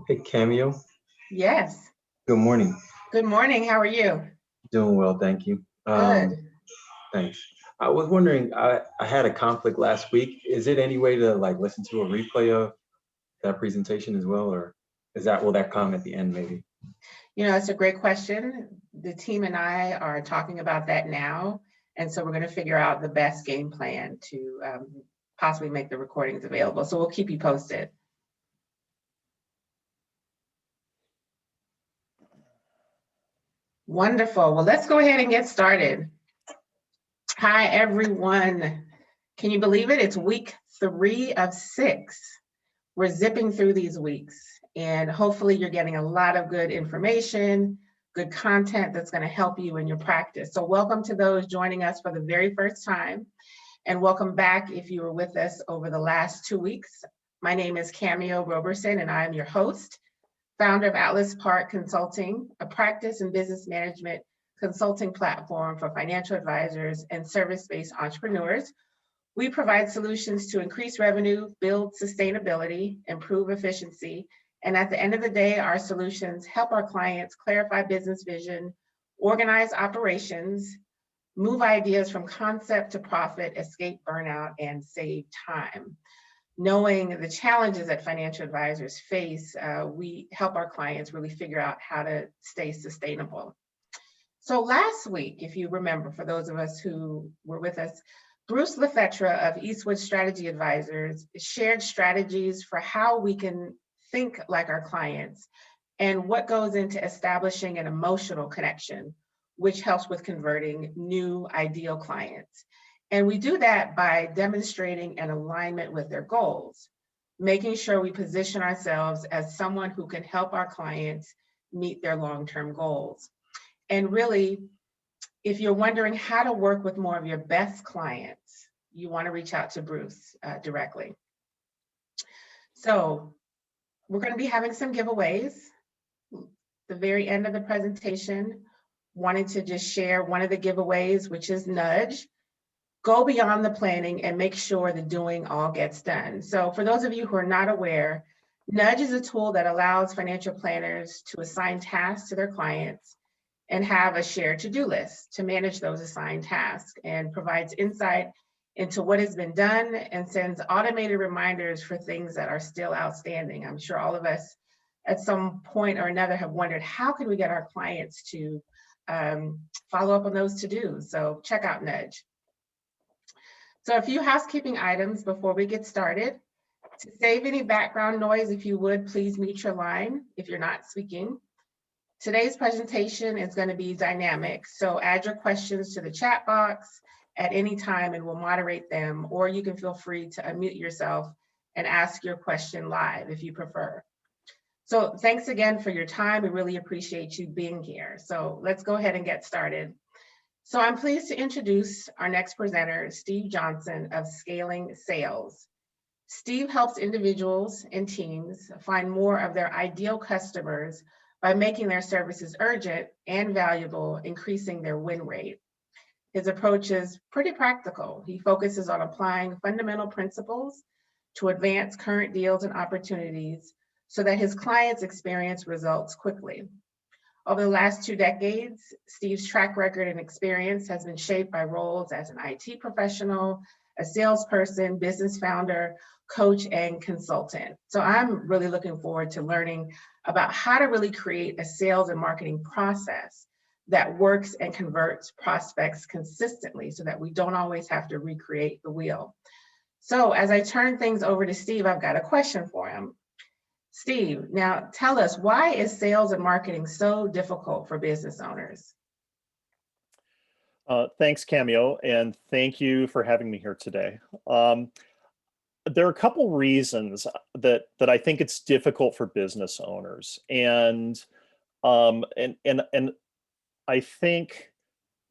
Hey, Cameo. Yes. Good morning. Good morning. How are you? Doing well, thank you. Good. Thanks. I was wondering, I had a conflict last week. Is it any way to like listen to a replay of that presentation as well, or will that come at the end maybe? It's a great question. The team and I are talking about that now. And so we're going to figure out the best game plan to possibly make the recordings available. So we'll keep you posted. Wonderful. Well, let's go ahead and get started. Hi, everyone. Can you believe it? It's week 3 of 6. We're zipping through these weeks, and hopefully you're getting a lot of good information, good content that's going to help you in your practice. So welcome to those joining us for the very first time, and welcome back if you were with us over the last 2 weeks. My name is Cameo Roberson, and I am your host, founder of Atlas Park Consulting, a practice and business management consulting platform for financial advisors and service-based entrepreneurs. We provide solutions to increase revenue, build sustainability, improve efficiency, and at the end of the day, our solutions help our clients clarify business vision, organize operations, move ideas from concept to profit, escape burnout, and save time. Knowing the challenges that financial advisors face, we help our clients really figure out how to stay sustainable. So last week, if you remember, for those of us who were with us, Bruce Lefetra of Eastwood Strategy Advisors shared strategies for how we can think like our clients and what goes into establishing an emotional connection, which helps with converting new ideal clients. And we do that by demonstrating an alignment with their goals, making sure we position ourselves as someone who can help our clients meet their long-term goals. And really, if you're wondering how to work with more of your best clients, you want to reach out to Bruce directly. So we're going to be having some giveaways. The very end of the presentation, wanted to just share one of the giveaways, which is Nudge. Go beyond the planning and make sure the doing all gets done. So for those of you who are not aware, Nudge is a tool that allows financial planners to assign tasks to their clients and have a shared to-do list to manage those assigned tasks, and provides insight into what has been done and sends automated reminders for things that are still outstanding. I'm sure all of us at some point or another have wondered, how can we get our clients to follow up on those to-dos? So check out Nudge. So a few housekeeping items before we get started. To save any background noise, if you would, please mute your line if you're not speaking. Today's presentation is going to be dynamic, so add your questions to the chat box at any time and we'll moderate them, or you can feel free to unmute yourself and ask your question live if you prefer. So thanks again for your time. We really appreciate you being here. So let's go ahead and get started. So I'm pleased to introduce our next presenter, Steve Johnson of Scaling Sales. Steve helps individuals and teams find more of their ideal customers by making their services urgent and valuable, increasing their win rate. His approach is pretty practical. He focuses on applying fundamental principles to advance current deals and opportunities so that his clients experience results quickly. Over the last 2 decades, Steve's track record and experience has been shaped by roles as an IT professional, a salesperson, business founder, coach, and consultant. So I'm really looking forward to learning about how to really create a sales and marketing process that works and converts prospects consistently so that we don't always have to recreate the wheel. So as I turn things over to Steve, I've got a question for him. Steve, now tell us, why is sales and marketing so difficult for business owners? Thanks, Cameo, and thank you for having me here today. There are a couple reasons that I think it's difficult for business owners, and I think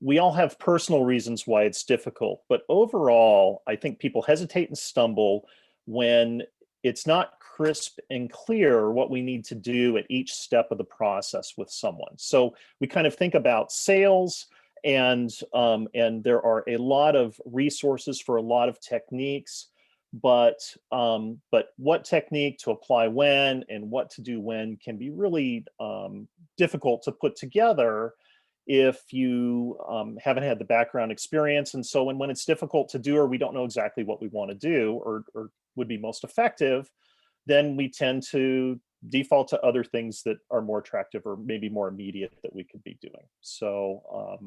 we all have personal reasons why it's difficult. But overall, I think people hesitate and stumble when it's not crisp and clear what we need to do at each step of the process with someone. So we kind of think about sales, and there are a lot of resources for a lot of techniques, but what technique to apply when and what to do when can be really difficult to put together if you haven't had the background experience. And so when it's difficult to do, or we don't know exactly what we want to do or would be most effective, then we tend to default to other things that are more attractive or maybe more immediate that we could be doing. So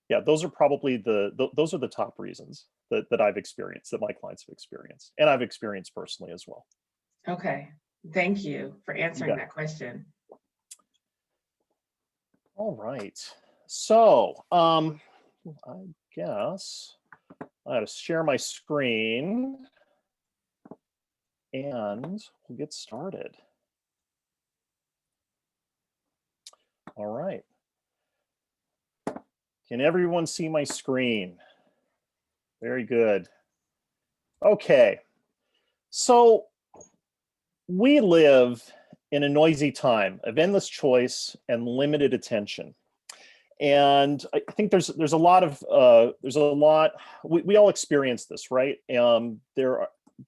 yeah, those are probably those are the top reasons that I've experienced, that my clients have experienced, and I've experienced personally as well. Okay, thank you for answering bet. that question. All right, so I guess I gotta share my screen and we'll get started. All right. Can everyone see my screen? Very good. Okay, so we live in a noisy time of endless choice and limited attention. And I think there's a lot we all experience this, right? And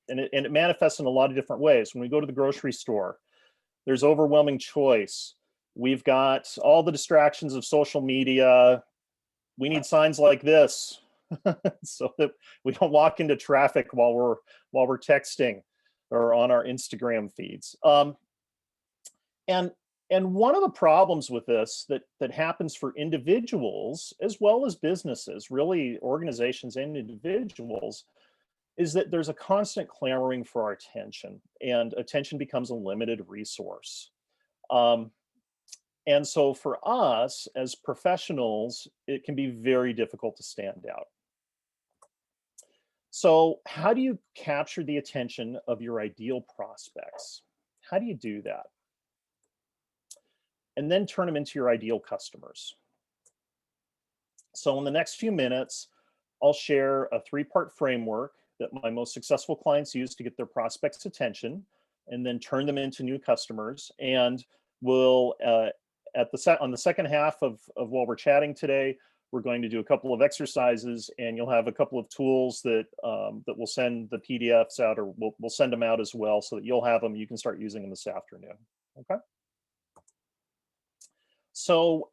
it manifests in a lot of different ways. When we go to the grocery store, there's overwhelming choice. We've got all the distractions of social media. We need signs like this so that we don't walk into traffic while we're texting or on our Instagram feeds. And one of the problems with this that happens for individuals as well as businesses, really organizations and individuals, is that there's a constant clamoring for our attention, and attention becomes a limited resource. And so for us as professionals, it can be very difficult to stand out. So how do you capture the attention of your ideal prospects? How do you do that? And then turn them into your ideal customers. So in the next few minutes, I'll share a 3-part framework that my most successful clients use to get their prospects' attention and then turn them into new customers. And we'll, on the second half of while we're chatting today, we're going to do a couple of exercises, and you'll have a couple of tools that we'll send the PDFs out, or we'll send them out as well, so that you'll have them. You can start using them this afternoon. Okay. So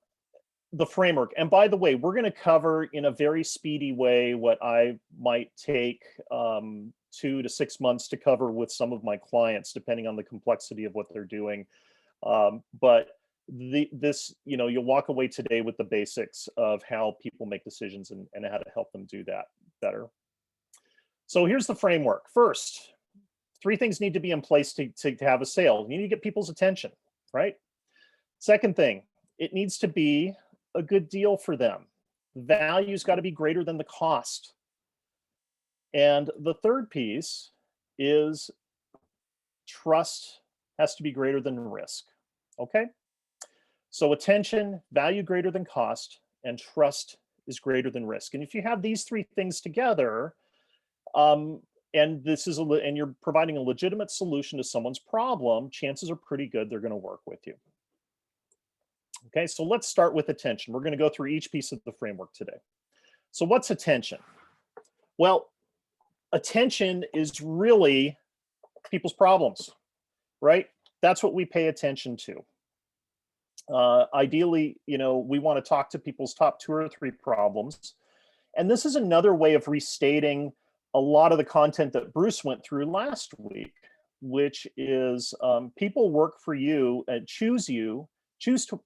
the framework, and by the way, we're going to cover in a very speedy way what I might take 2 to 6 months to cover with some of my clients, depending on the complexity of what they're doing. But you'll walk away today with the basics of how people make decisions and how to help them do that better. So here's the framework. First, 3 things need to be in place to have a sale. You need to get people's attention, right? Second thing, it needs to be a good deal for them. Value's got to be greater than the cost. And the third piece is trust has to be greater than risk. Okay? So attention, value greater than cost, and trust is greater than risk. And if you have these 3 things together, and you're providing a legitimate solution to someone's problem, chances are pretty good they're going to work with you. Okay, so let's start with attention. We're going to go through each piece of the framework today. So what's attention? Well, attention is really people's problems, right? That's what we pay attention to. Ideally, we want to talk to people's top 2 or 3 problems. And this is another way of restating a lot of the content that Bruce went through last week, which is people work for you and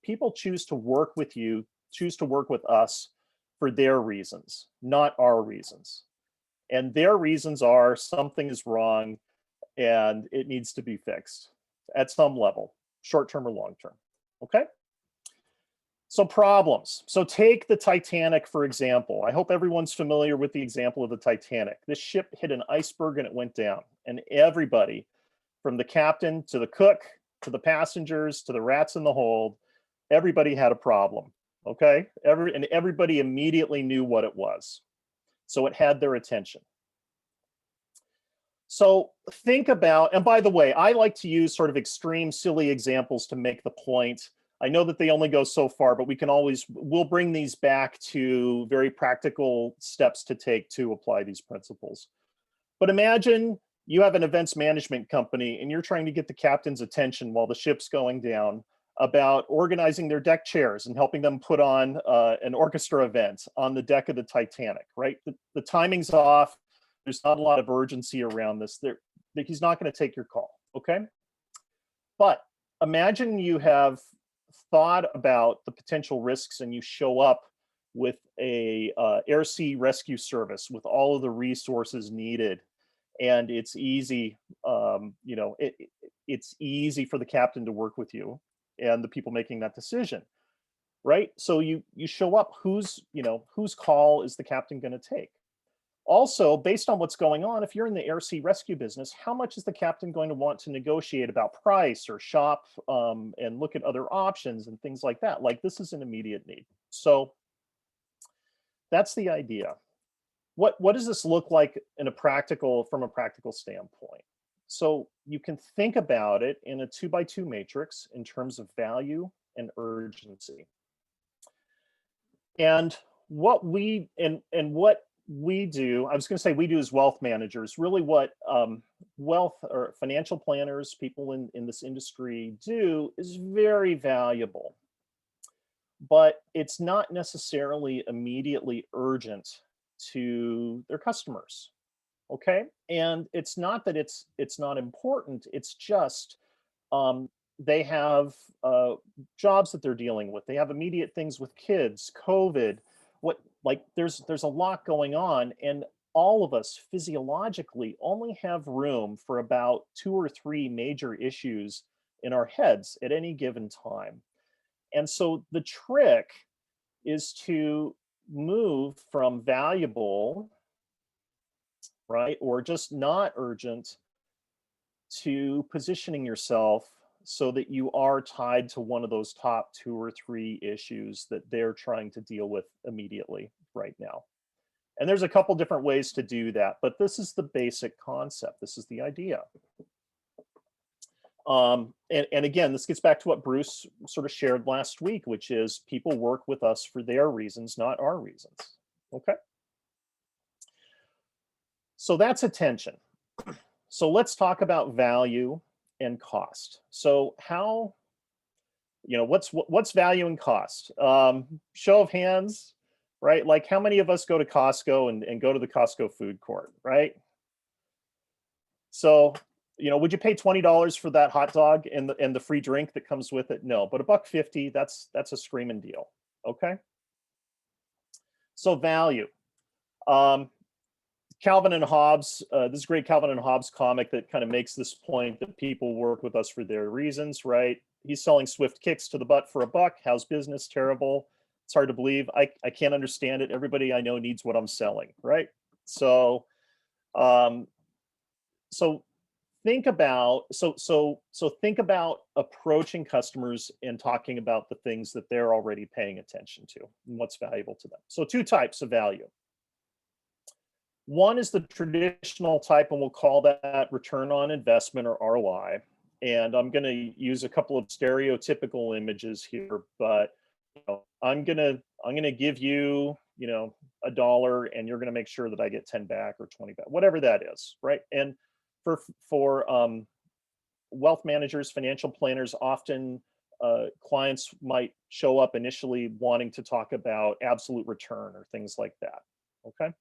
people choose to work with you, choose to work with us for their reasons, not our reasons. And their reasons are something is wrong and it needs to be fixed at some level, short-term or long-term. Okay? So problems. So take the Titanic, for example. I hope everyone's familiar with the example of the Titanic. This ship hit an iceberg and it went down. And everybody, from the captain to the cook, to the passengers, to the rats in the hold, everybody had a problem, okay? Everybody immediately knew what it was. So it had their attention. So think about, and by the way, I like to use sort of extreme, silly examples to make the point. I know that they only go so far, but we'll bring these back to very practical steps to take to apply these principles. But imagine you have an events management company and you're trying to get the captain's attention while the ship's going down about organizing their deck chairs and helping them put on an orchestra event on the deck of the Titanic, right? The timing's off. There's not a lot of urgency around this. He's not going to take your call, okay? But imagine you have thought about the potential risks and you show up with a air sea rescue service with all of the resources needed, and it's easy, it's easy for the captain to work with you and the people making that decision, right? So you show up, whose call is the captain going to take? Also, based on what's going on, if you're in the air sea rescue business, how much is the captain going to want to negotiate about price or shop and look at other options and things like that? Like, this is an immediate need. So that's the idea. What does this look like from a practical standpoint? So you can think about it in a 2x2 matrix in terms of value and urgency. And what we do, I was going to say we do as wealth managers, really what wealth or financial planners, people in this industry do is very valuable, but it's not necessarily immediately urgent to their customers, okay? And it's not that it's not important, it's just they have jobs that they're dealing with. They have immediate things with kids, COVID, there's a lot going on, and all of us physiologically only have room for about 2 or 3 major issues in our heads at any given time. And so the trick is to move from valuable, right, or just not urgent, to positioning yourself so that you are tied to one of those top 2 or 3 issues that they're trying to deal with immediately right now. And there's a couple different ways to do that, but this is the basic concept. This is the idea. And again, this gets back to what Bruce sort of shared last week, which is people work with us for their reasons, not our reasons. Okay. So that's attention. So let's talk about value and cost. So how, what's value and cost? Show of hands, right? Like, how many of us go to Costco and go to the Costco food court, right? So, would you pay $20 for that hot dog and the free drink that comes with it? No, but $1.50, that's a screaming deal. Okay. So value. Calvin and Hobbes, this great Calvin and Hobbes comic that kind of makes this point that people work with us for their reasons, right? He's selling swift kicks to the butt for $1. How's business? Terrible. It's hard to believe. I can't understand it. Everybody I know needs what I'm selling, right? So, think about approaching customers and talking about the things that they're already paying attention to and what's valuable to them. So 2 types of value. One is the traditional type, and we'll call that return on investment, or ROI. And I'm going to use a couple of stereotypical images here, but I'm going to give you, $1, and you're going to make sure that I get 10 back or 20 back, whatever that is, right? And for wealth managers, financial planners, often clients might show up initially wanting to talk about absolute return or things like that. Okay.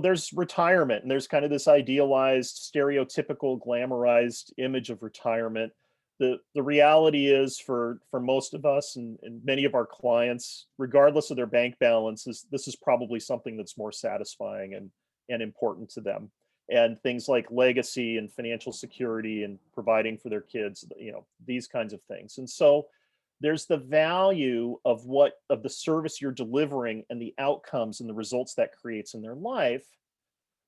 There's retirement, and there's kind of this idealized, stereotypical, glamorized image of retirement. The reality is for most of us and many of our clients, regardless of their bank balances, this is probably something that's more satisfying and important to them. And things like legacy and financial security and providing for their kids, these kinds of things. And so there's the value of the service you're delivering and the outcomes and the results that creates in their life.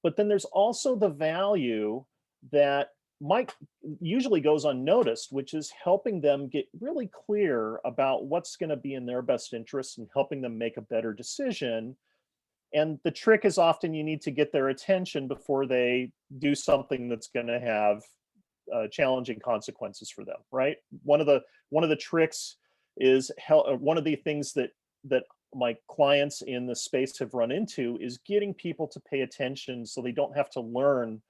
But then there's also the value that usually goes unnoticed, which is helping them get really clear about what's going to be in their best interest and helping them make a better decision. And the trick is often you need to get their attention before they do something that's going to have challenging consequences for them, right? One of the tricks is one of the things that my clients in the space have run into is getting people to pay attention so they don't have to learn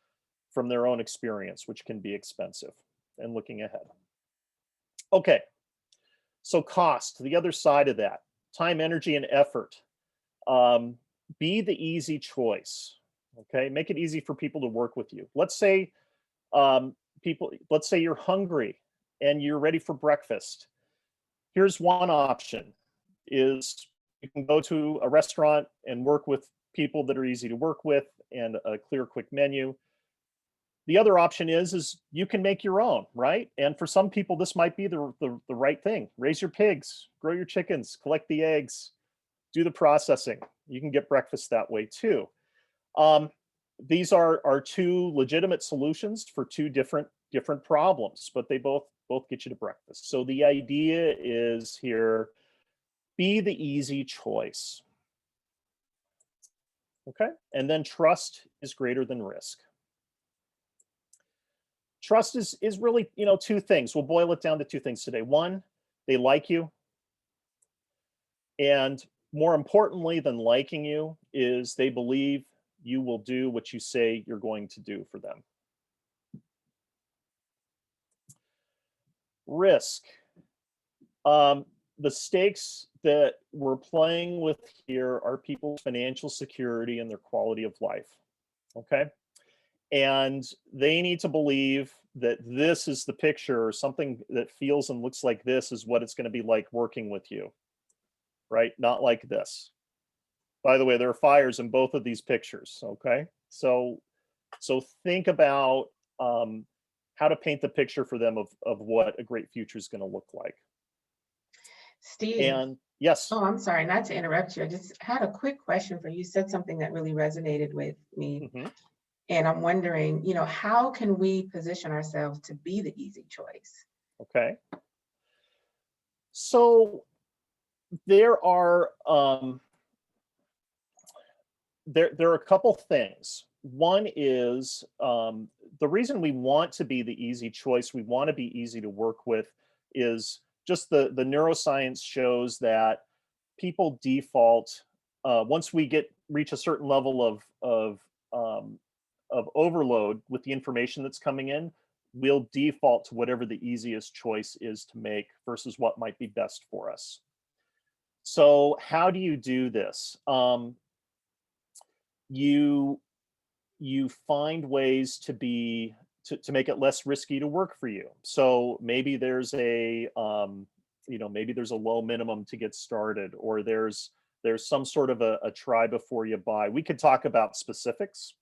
from their own experience, which can be expensive, and looking ahead. Okay, so cost, the other side of that, time, energy, and effort. Be the easy choice, okay? Make it easy for people to work with you. Let's say let's say you're hungry and you're ready for breakfast. Here's one option, is you can go to a restaurant and work with people that are easy to work with and a clear, quick menu. The other option is you can make your own, right? And for some people, this might be the right thing. Raise your pigs, grow your chickens, collect the eggs, do the processing. You can get breakfast that way too. These are two legitimate solutions for two different problems, but they both get you to breakfast. So the idea is here, be the easy choice. Okay, and then trust is greater than risk. Trust is really, two things. We'll boil it down to two things today. One, they like you. And more importantly than liking you is they believe you will do what you say you're going to do for them. Risk. The stakes that we're playing with here are people's financial security and their quality of life. Okay. And they need to believe that this is the picture, or something that feels and looks like this is what it's going to be like working with you, right? Not like this. By the way, there are fires in both of these pictures, okay? So think about how to paint the picture for them of what a great future is going to look like. Steve. And yes. Oh, I'm sorry, not to interrupt you. I just had a quick question for you. You said something that really resonated with me. Mm-hmm. And I'm wondering, how can we position ourselves to be the easy choice? Okay. So there are there are a couple things. One is the reason we want to be the easy choice, we want to be easy to work with, is just the neuroscience shows that people default once we reach a certain level of overload with the information that's coming in, we'll default to whatever the easiest choice is to make versus what might be best for us. So how do you do this? You find ways to make it less risky to work for you. So maybe there's a maybe there's a low minimum to get started, or there's some sort of a try before you buy. We could talk about specifics,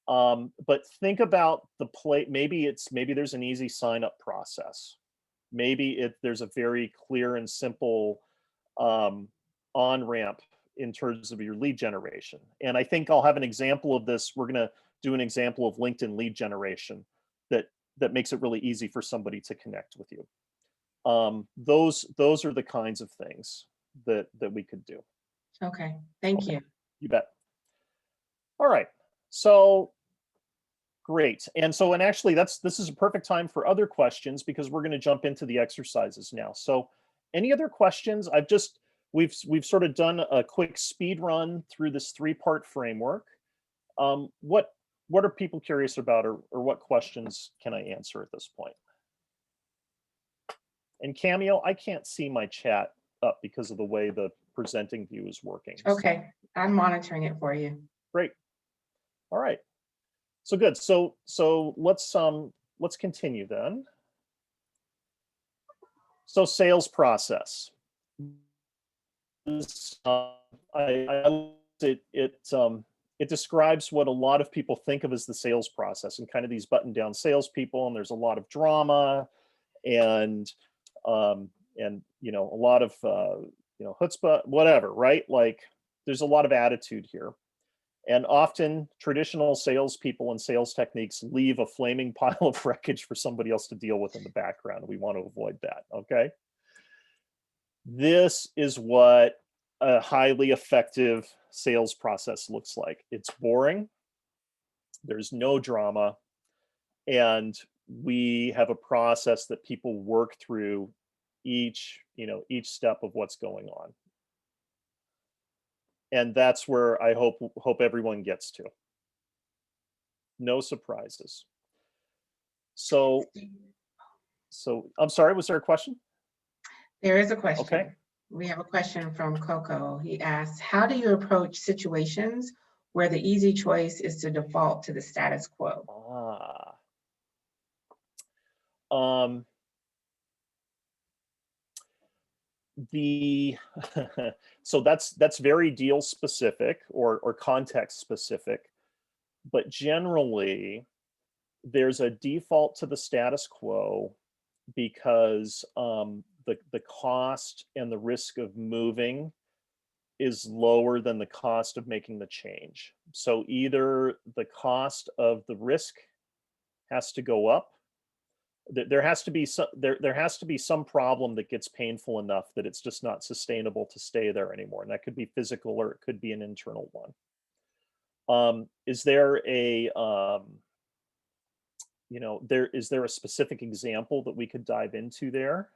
but think about the play. Maybe there's an easy sign up process. Maybe there's a very clear and simple on ramp in terms of your lead generation. And I think I'll have an example of this. We're going to do an example of LinkedIn lead generation that makes it really easy for somebody to connect with you. Those are the kinds of things that we could do. Okay, thank you. You bet. All right, so great. And actually this is a perfect time for other questions, because we're going to jump into the exercises now. So any other questions? We've sort of done a quick speed run through this 3-part framework. What are people curious about, or what questions can I answer at this point? And Cameo, I can't see my chat up because of the way the presenting view is working. Okay, I'm monitoring it for you. Great. All right. So good. So let's continue then. So sales process. It describes what a lot of people think of as the sales process, and kind of these button-down salespeople, and there's a lot of drama and a lot of chutzpah, whatever, right? Like there's a lot of attitude here. And often traditional salespeople and sales techniques leave a flaming pile of wreckage for somebody else to deal with in the background. We want to avoid that, okay? This is what a highly effective sales process looks like. It's boring, there's no drama, and we have a process that people work through each step of what's going on. And that's where I hope everyone gets to. No surprises. So I'm sorry, was there a question? There is a question. Okay. We have a question from Coco. He asks, how do you approach situations where the easy choice is to default to the status quo? So that's very deal specific or context specific, but generally there's a default to the status quo because the cost and the risk of moving is lower than the cost of making the change. So either the cost of the risk has to go up. There has to be some problem that gets painful enough that it's just not sustainable to stay there anymore. And that could be physical or it could be an internal one. Is there a is there a specific example that we could dive into there?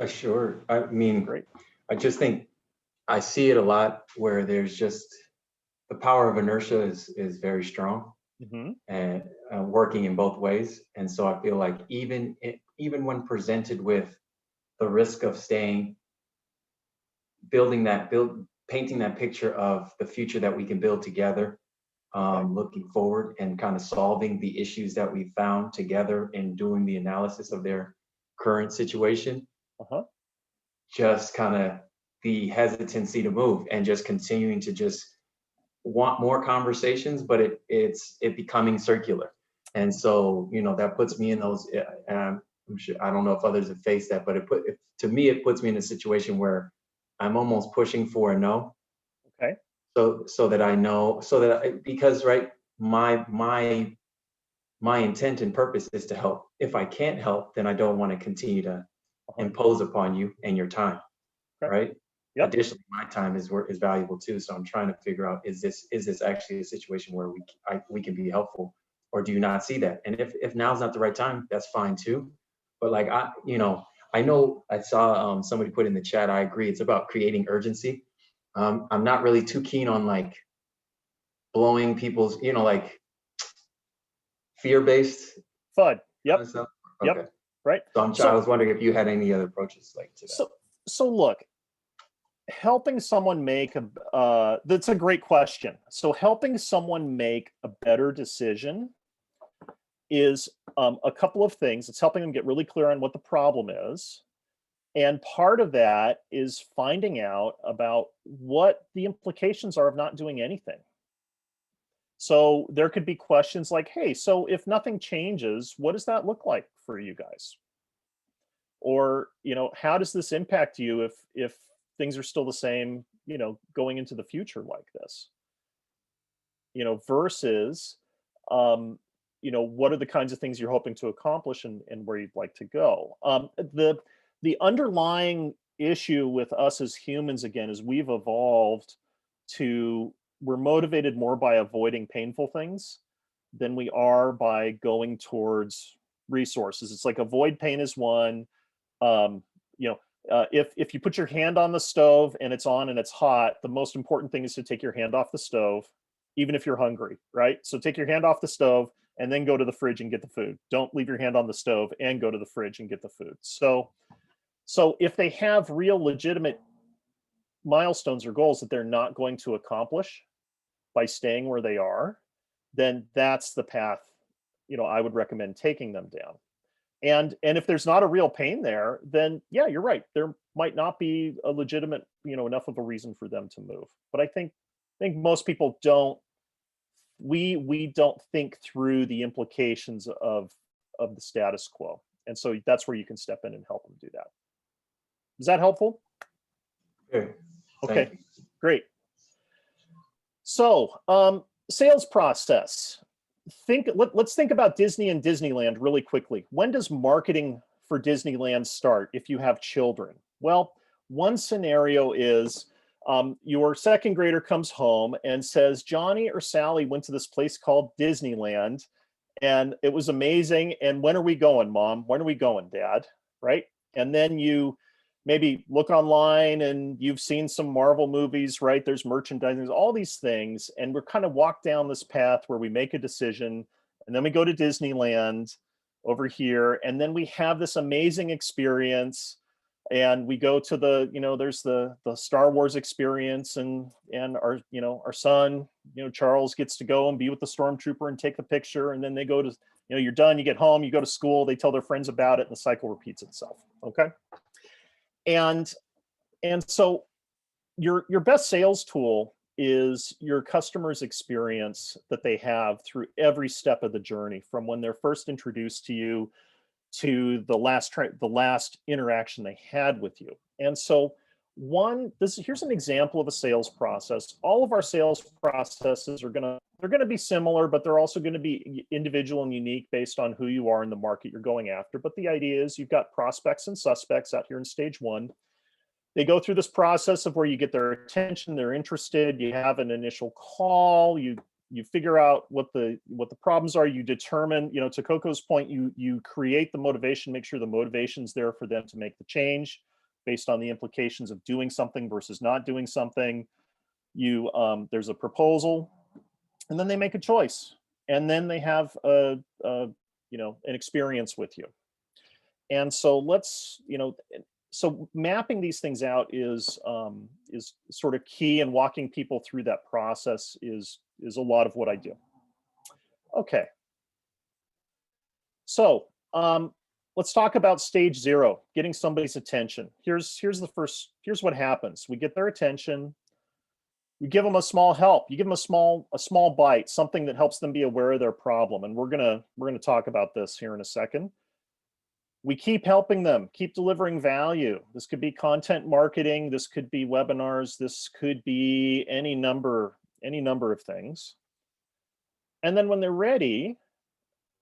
Sure. I mean, Great. I just think I see it a lot where there's just the power of inertia is very strong and working in both ways. And so I feel like even when presented with the risk of staying, painting that picture of the future that we can build together, looking forward and kind of solving the issues that we found together and doing the analysis of their current situation, just kind of the hesitancy to move and just continuing to just want more conversations, but it's becoming circular. And so, that puts me in those, I'm sure, I don't know if others have faced that, but to me, it puts me in a situation where I'm almost pushing for a no. Okay. So that I know, because my intent and purpose is to help. If I can't help, then I don't want to continue to impose upon you and your time, right? Yep. Additionally, my time is valuable too. So I'm trying to figure out, is this actually a situation where we can be helpful, or do you not see that? And if now's not the right time, that's fine too. But like I know I saw somebody put in the chat, I agree, it's about creating urgency. I'm not really too keen on like blowing people's, like fear-based FUD. Yep. kind of stuff. Yep. Okay. Right. So I was wondering if you had any other approaches like to that. So look, helping someone make that's a great question. So helping someone make a better decision is a couple of things. It's helping them get really clear on what the problem is. And part of that is finding out about what the implications are of not doing anything. So there could be questions like, hey, so if nothing changes, what does that look like for you guys? Or, how does this impact you if things are still the same, going into the future like this? Versus, what are the kinds of things you're hoping to accomplish and where you'd like to go? The underlying issue with us as humans, again, is we've evolved we're motivated more by avoiding painful things than we are by going towards resources. It's like avoid pain is one. If you put your hand on the stove and it's on and it's hot, the most important thing is to take your hand off the stove, even if you're hungry, right? So take your hand off the stove and then go to the fridge and get the food. Don't leave your hand on the stove and go to the fridge and get the food. So if they have real legitimate milestones or goals that they're not going to accomplish by staying where they are, then that's the path, I would recommend taking them down. And if there's not a real pain there, then yeah, you're right. There might not be a legitimate, enough of a reason for them to move. But I think most people don't. We don't think through the implications of the status quo, and so that's where you can step in and help them do that. Is that helpful? Okay, great. So sales process. Let's think about Disney and Disneyland really quickly. When does marketing for Disneyland start if you have children? Well, one scenario is your second grader comes home and says, Johnny or Sally went to this place called Disneyland and it was amazing. And when are we going, Mom? When are we going, Dad? Right? And then you maybe look online and you've seen some Marvel movies, right? There's merchandising, there's all these things. And we're kind of walk down this path where we make a decision and then we go to Disneyland over here. And then we have this amazing experience and we go to the, there's the Star Wars experience and our, our son, Charles gets to go and be with the stormtrooper and take the picture. And then they go to, you're done, you get home, you go to school, they tell their friends about it and the cycle repeats itself. Okay. And so your best sales tool is your customer's experience that they have through every step of the journey, from when they're first introduced to you to the last interaction they had with you. And so here's an example of a sales process. All of our sales processes are they're gonna be similar, but they're also gonna be individual and unique based on who you are in the market you're going after. But the idea is you've got prospects and suspects out here in stage one. They go through this process of where you get their attention, they're interested, you have an initial call, you figure out what the problems are, you determine, to Coco's point, you create the motivation, make sure the motivation's there for them to make the change based on the implications of doing something versus not doing something. There's a proposal, and then they make a choice, and then they have an experience with you. And so so mapping these things out is sort of key, and walking people through that process is a lot of what I do. Okay. So let's talk about stage 0, getting somebody's attention. Here's what happens. We get their attention. You give them a small help. You give them a small bite, something that helps them be aware of their problem. And we're gonna talk about this here in a second. We keep helping them, keep delivering value. This could be content marketing. This could be webinars. This could be any number of things. And then when they're ready,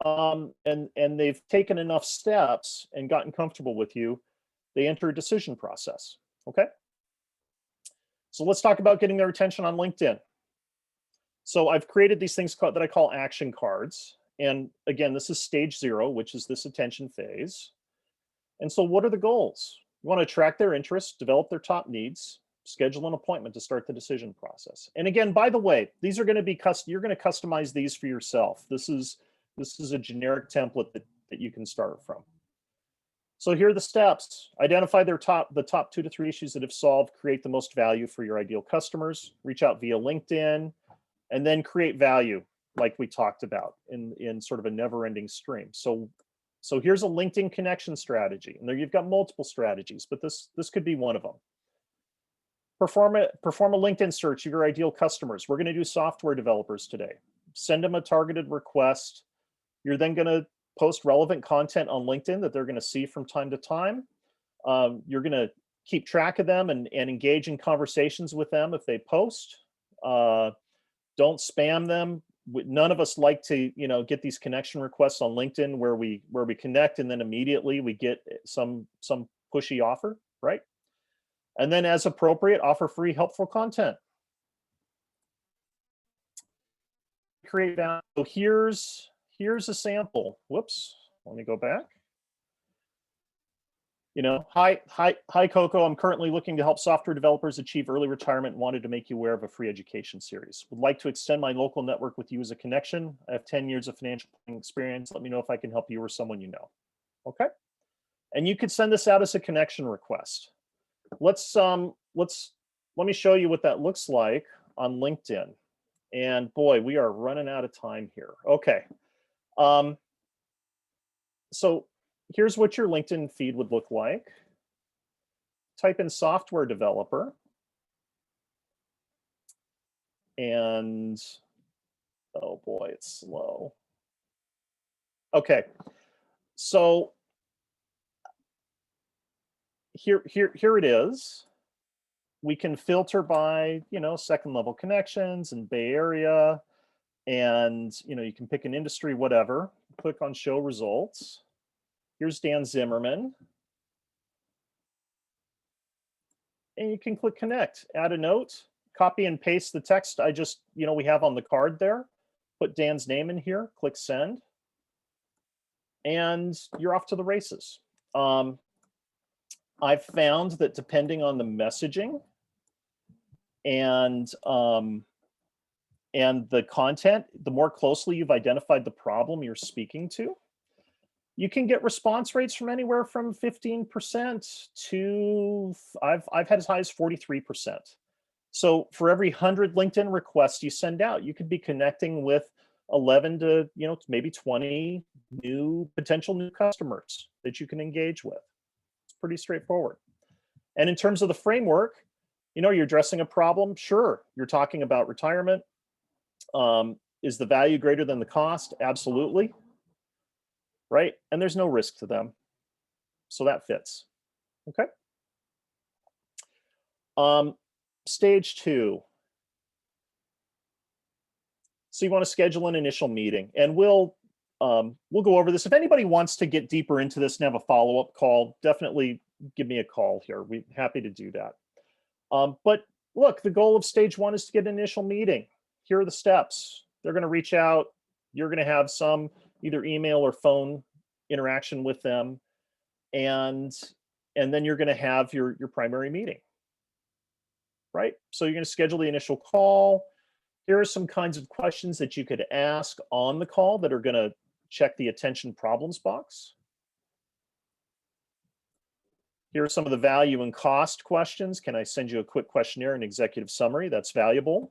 and they've taken enough steps and gotten comfortable with you, they enter a decision process. Okay. So let's talk about getting their attention on LinkedIn. So I've created these things that I call action cards. And again, this is stage 0, which is this attention phase. And so what are the goals? You want to attract their interest, develop their top needs, schedule an appointment to start the decision process. And again, by the way, these are going to be you're going to customize these for yourself. This is a generic template that you can start from. So here are the steps. Identify the top 2 to 3 issues that have solved, create the most value for your ideal customers, reach out via LinkedIn, and then create value like we talked about in sort of a never-ending stream. So here's a LinkedIn connection strategy. And there you've got multiple strategies, but this could be one of them. Perform a LinkedIn search of your ideal customers. We're going to do software developers today. Send them a targeted request. You're then going to post relevant content on LinkedIn that they're going to see from time to time. You're going to keep track of them and engage in conversations with them if they post. Don't spam them. None of us like to, get these connection requests on LinkedIn where we connect and then immediately we get some pushy offer, right? And then as appropriate, offer free helpful content. Create value. So here's a sample. Whoops, let me go back. Hi, Coco. I'm currently looking to help software developers achieve early retirement and wanted to make you aware of a free education series. Would like to extend my local network with you as a connection. I have 10 years of financial planning experience. Let me know if I can help you or someone you know. Okay. And you could send this out as a connection request. Let me show you what that looks like on LinkedIn. And boy, we are running out of time here. Okay. So here's what your LinkedIn feed would look like. Type in software developer. And, oh boy, it's slow. Okay, so here it is. We can filter by, second level connections and Bay Area. And, you can pick an industry, whatever. Click on show results. Here's Dan Zimmerman. And you can click connect, add a note, copy and paste the text I just, we have on the card there. Put Dan's name in here, click send. And you're off to the races. I've found that depending on the messaging and the content, the more closely you've identified the problem you're speaking to, you can get response rates from anywhere from 15% to I've had as high as 43%. So for every 100 LinkedIn requests you send out, you could be connecting with 11 to maybe 20 potential new customers that you can engage with. It's pretty straightforward. And in terms of the framework, you're addressing a problem. Sure, you're talking about retirement. Is the value greater than the cost? Absolutely. Right? And there's no risk to them. So that fits. Okay. Stage 2. So you want to schedule an initial meeting, and we'll go over this. If anybody wants to get deeper into this and have a follow-up call, definitely give me a call here. We're happy to do that. But look, the goal of stage 1 is to get an initial meeting. Here are the steps. They're going to reach out. You're going to have some either email or phone interaction with them, and then you're going to have your primary meeting. Right? So you're going to schedule the initial call. Here are some kinds of questions that you could ask on the call that are going to check the attention problems box. Here are some of the value and cost questions. Can I send you a quick questionnaire and executive summary? That's valuable.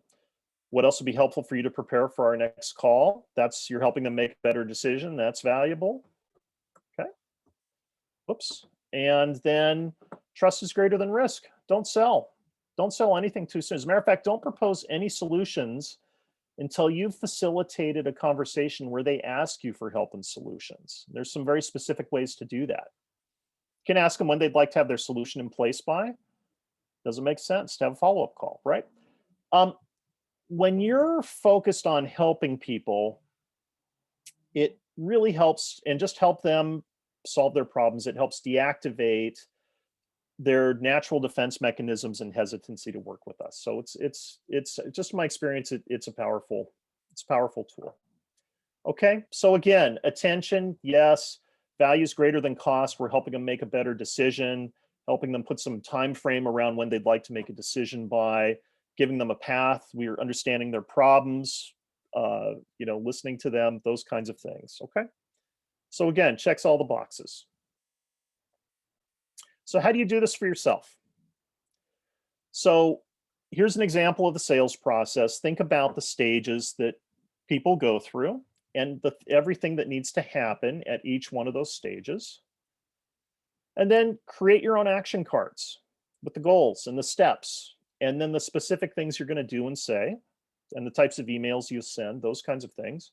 What else would be helpful for you to prepare for our next call? You're helping them make a better decision. That's valuable. Okay. Oops. And then trust is greater than risk. Don't sell. Don't sell anything too soon. As a matter of fact, don't propose any solutions until you've facilitated a conversation where they ask you for help and solutions. There's some very specific ways to do that. You can ask them when they'd like to have their solution in place by. Doesn't make sense to have a follow-up call, right? When you're focused on helping people, it really helps, and just help them solve their problems. It helps deactivate their natural defense mechanisms and hesitancy to work with us. So it's just my experience. It's a powerful tool. Okay, so again, attention, yes. Values greater than cost. We're helping them make a better decision, helping them put some time frame around when they'd like to make a decision by, giving them a path. We're understanding their problems, listening to them, those kinds of things. Okay, so again, checks all the boxes. So how do you do this for yourself? So here's an example of the sales process. Think about the stages that people go through and everything that needs to happen at each one of those stages. And then create your own action cards with the goals and the steps, and then the specific things you're going to do and say, and the types of emails you send, those kinds of things.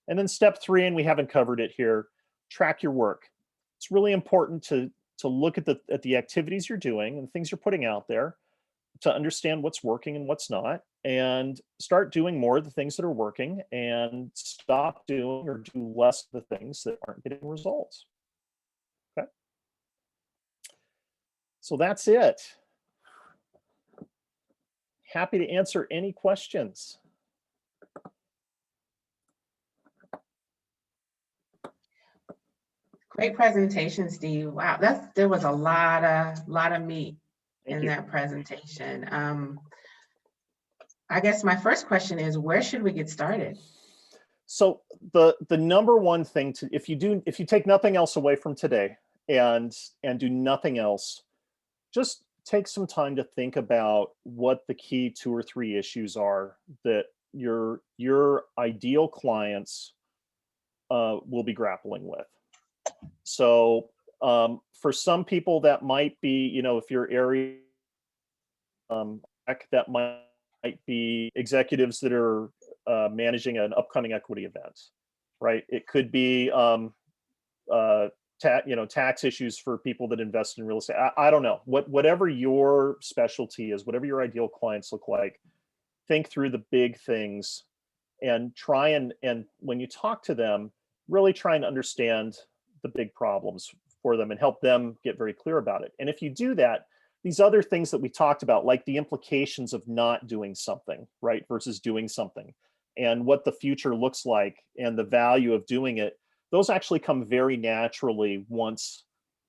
And then step 3, and we haven't covered it here, track your work. It's really important to look at the activities you're doing and things you're putting out there to understand what's working and what's not, and start doing more of the things that are working and stop doing or do less of the things that aren't getting results. Okay. So that's it. Happy to answer any questions. Great presentation, Steve. Wow, there was a lot of meat in that presentation. I guess my first question is, where should we get started? So the number one thing if you take nothing else away from today and do nothing else, just take some time to think about what the key 2 or 3 issues are that your ideal clients will be grappling with. So for some people that might be, if your area, that might be executives that are managing an upcoming equity event, right? It could be tax issues for people that invest in real estate. I don't know. Whatever your specialty is, whatever your ideal clients look like, think through the big things and try and when you talk to them, really try and understand the big problems for them and help them get very clear about it. And if you do that, these other things that we talked about, like the implications of not doing something, right, versus doing something, and what the future looks like and the value of doing it, those actually come very naturally once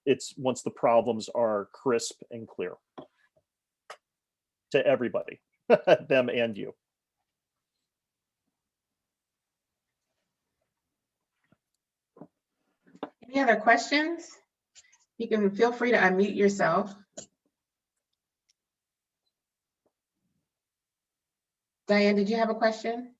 it's once the problems are crisp and clear to everybody, them and you. Any other questions? You can feel free to unmute yourself. Diane, did you have a question?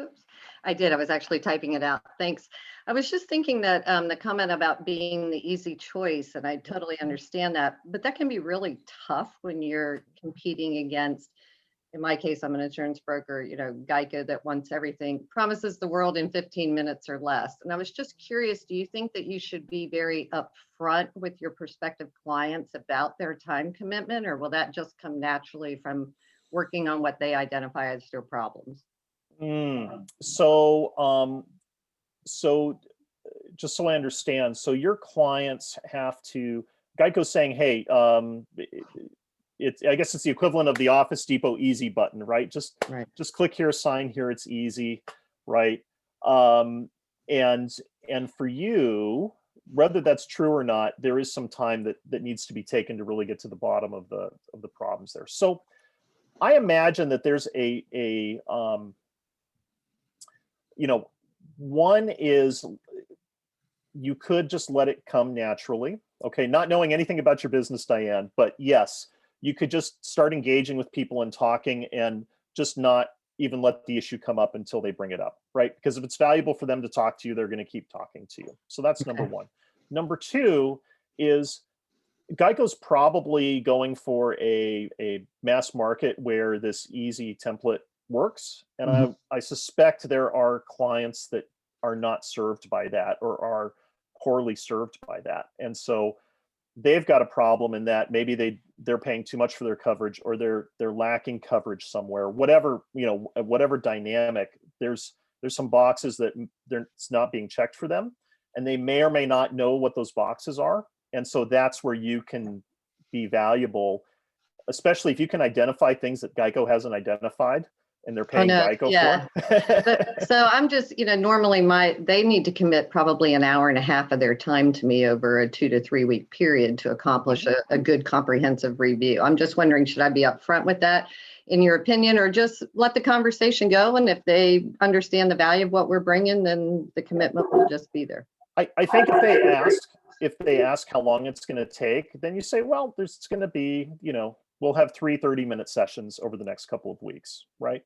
Oops, I did. I was actually typing it out. Thanks. I was just thinking that the comment about being the easy choice, and I totally understand that, but that can be really tough when you're competing against, in my case, I'm an insurance broker, you know, Geico that wants everything, promises the world in 15 minutes or less. And I was just curious, do you think that you should be very upfront with your prospective clients about their time commitment, or will that just come naturally from working on what they identify as their problems? So just so I understand, so your clients have to, Geico's saying, hey, I guess it's the equivalent of the Office Depot easy button, right? Just click here, sign here, it's easy, right? And for you, whether that's true or not, there is some time that needs to be taken to really get to the bottom of the problems there. So I imagine that there's you know, one is you could just let it come naturally. Okay, not knowing anything about your business, Diane, but yes, you could just start engaging with people and talking and just not even let the issue come up until they bring it up, right? Because if it's valuable for them to talk to you, they're going to keep talking to you. So that's number one. Number two is Geico's probably going for a mass market where this easy template works. And I suspect there are clients that are not served by that or are poorly served by that. And so they've got a problem in that maybe they're paying too much for their coverage, or they're lacking coverage somewhere, whatever, you know, whatever dynamic, there's some boxes that it's not being checked for them, and they may or may not know what those boxes are. And so that's where you can be valuable, especially if you can identify things that Geico hasn't identified and they're paying Geico for. So I'm just, you know, normally they need to commit probably an hour and a half of their time to me over a 2 to 3 week period to accomplish a good comprehensive review. I'm just wondering, should I be upfront with that in your opinion, or just let the conversation go? And if they understand the value of what we're bringing, then the commitment will just be there. I think if they ask how long it's going to take, then you say, well, it's going to be, you know, we'll have 3 30-minute sessions over the next couple of weeks, right?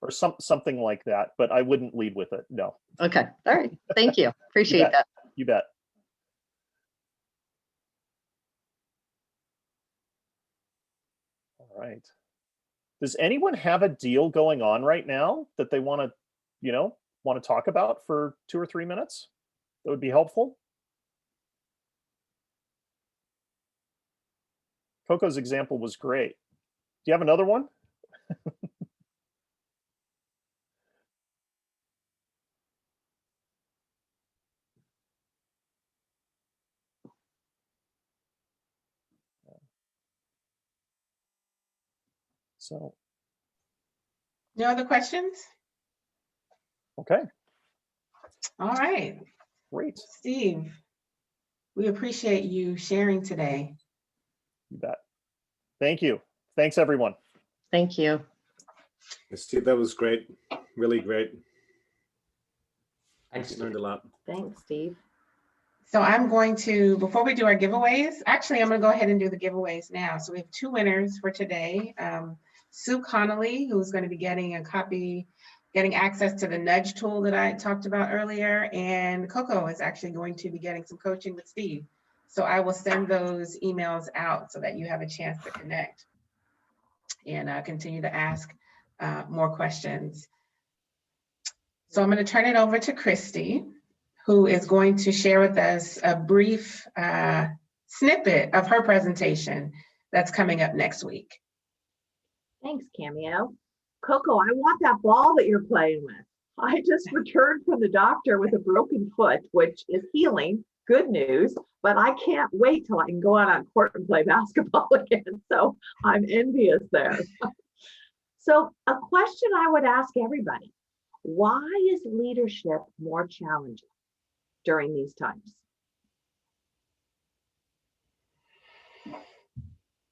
Or something like that, but I wouldn't lead with it. No. Okay. All right. Thank you. Appreciate that. You bet. All right. Does anyone have a deal going on right now that they want to talk about for 2 or 3 minutes? That would be helpful. Coco's example was great. Do you have another one? So. No other questions? Okay. All right. Great. Steve, we appreciate you sharing today. You bet. Thank you. Thanks, everyone. Thank you. Steve, that was great. Really great. Thanks. Learned a lot. Thanks, Steve. So I'm going to, before we do our giveaways, actually, I'm going to go ahead and do the giveaways now. So we have 2 winners for today. Sue Connolly, who's going to be getting access to the nudge tool that I talked about earlier. And Coco is actually going to be getting some coaching with Steve. So I will send those emails out so that you have a chance to connect and continue to ask more questions. So I'm going to turn it over to Christy, who is going to share with us a brief snippet of her presentation that's coming up next week. Thanks, Cameo. Coco, I want that ball that you're playing with. I just returned from the doctor with a broken foot, which is healing, good news, but I can't wait till I can go out on court and play basketball again. So I'm envious there. So a question I would ask everybody, why is leadership more challenging during these times?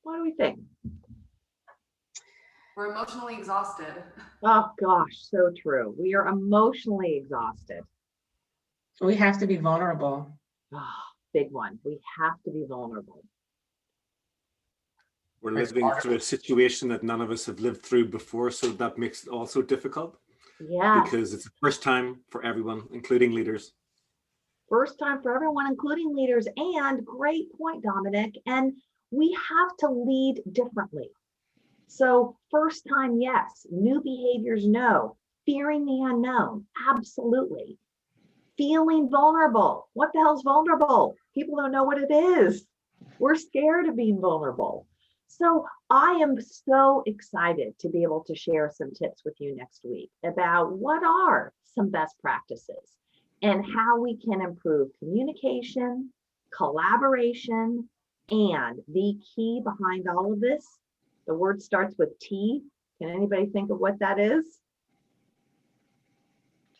What do we think? We're emotionally exhausted. Oh gosh, so true. We are emotionally exhausted. We have to be vulnerable. Oh, big one. We have to be vulnerable. We're living through a situation that none of us have lived through before, so that makes it also difficult. Yeah. Because it's the first time for everyone, including leaders. First time for everyone, including leaders. And great point, Dominic. And we have to lead differently. So first time, yes. New behaviors, no. Fearing the unknown, absolutely. Feeling vulnerable. What the hell's vulnerable? People don't know what it is. We're scared of being vulnerable. So I am so excited to be able to share some tips with you next week about what are some best practices and how we can improve communication, collaboration, and the key behind all of this, the word starts with T. Can anybody think of what that is?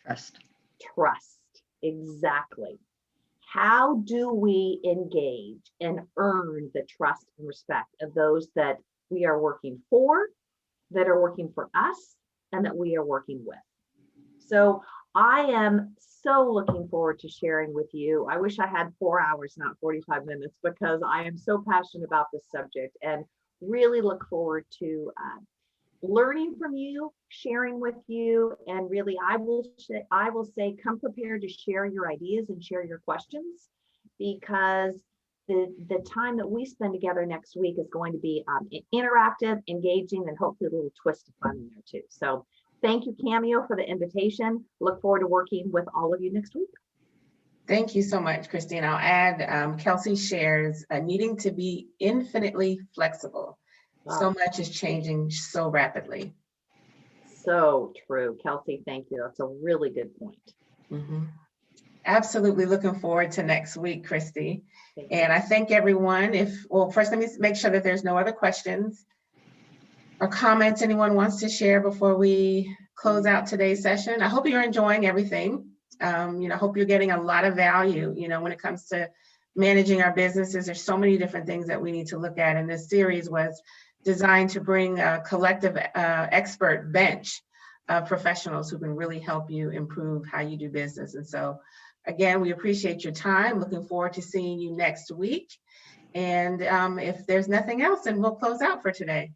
Trust. Trust. Exactly. How do we engage and earn the trust and respect of those that we are working for, that are working for us, and that we are working with? So I am so looking forward to sharing with you. I wish I had 4 hours, not 45 minutes, because I am so passionate about this subject and really look forward to learning from you, sharing with you, and really I will say come prepared to share your ideas and share your questions, because the time that we spend together next week is going to be interactive, engaging, and hopefully a little twist of fun in there too. So thank you, Cameo, for the invitation. Look forward to working with all of you next week. Thank you so much, Christine. I'll add Kelsey shares needing to be infinitely flexible. So much is changing so rapidly. So true. Kelsey, thank you. That's a really good point. Mm-hmm. Absolutely looking forward to next week, Christy. Thank And you. I thank everyone. First, let me make sure that there's no other questions or comments anyone wants to share before we close out today's session. I hope you're enjoying everything. Hope you're getting a lot of value, when it comes to managing our businesses. There's so many different things that we need to look at. And this series was designed to bring a collective expert bench of professionals who can really help you improve how you do business. And so, again, we appreciate your time. Looking forward to seeing you next week. And if there's nothing else, then we'll close out for today.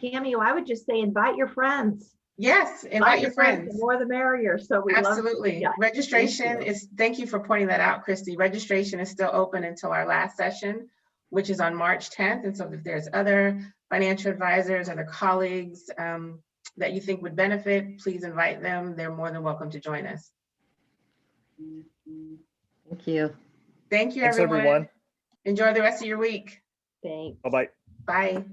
Cameo, I would just say invite your friends. Yes, invite your friends. The more the merrier. So we Absolutely. love Registration thank you for pointing that out, Christy. Registration is still open until our last session, which is on March 10th. And so if there's other financial advisors, other colleagues that you think would benefit, please invite them. They're more than welcome to join us. Thank you. Thank you, Thanks, everyone. everyone. Enjoy the rest of your week. Thanks. Bye-bye. Bye.